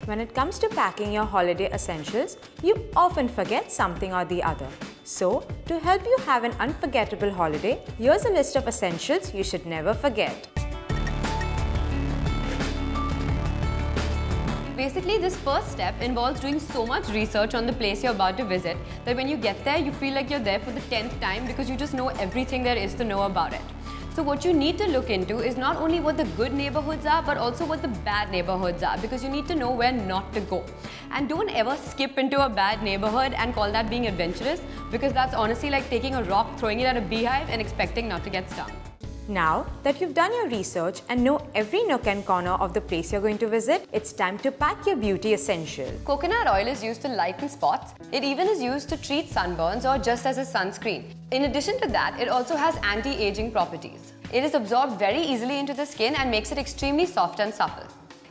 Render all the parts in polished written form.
When it comes to packing your holiday essentials, you often forget something or the other. So, to help you have an unforgettable holiday, here's a list of essentials you should never forget. Basically, this first step involves doing so much research on the place you're about to visit that when you get there, you feel like you're there for the 10th time because you just know everything there is to know about it. So what you need to look into is not only what the good neighborhoods are, but also what the bad neighborhoods are, because you need to know where not to go. And don't ever skip into a bad neighborhood and call that being adventurous, because that's honestly like taking a rock, throwing it at a beehive and expecting not to get stung. Now that you've done your research and know every nook and corner of the place you're going to visit, it's time to pack your beauty essential. Coconut oil is used to lighten spots. It even is used to treat sunburns or just as a sunscreen. In addition to that, it also has anti-aging properties. It is absorbed very easily into the skin and makes it extremely soft and supple.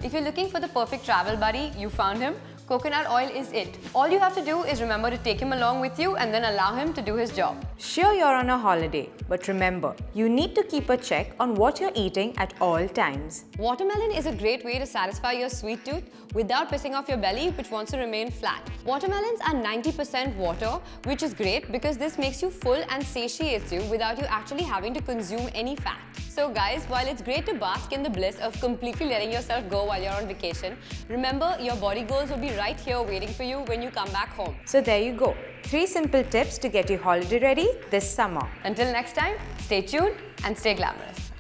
If you're looking for the perfect travel buddy, you found him. Coconut oil is it. All you have to do is remember to take him along with you and then allow him to do his job. Sure, you're on a holiday, but remember, you need to keep a check on what you're eating at all times. Watermelon is a great way to satisfy your sweet tooth without pissing off your belly, which wants to remain flat. Watermelons are 90% water, which is great because this makes you full and satiates you without you actually having to consume any fat. So guys, while it's great to bask in the bliss of completely letting yourself go while you're on vacation, remember your body goals will be right here waiting for you when you come back home. So there you go. 3 simple tips to get you holiday ready this summer. Until next time, stay tuned and stay glamorous.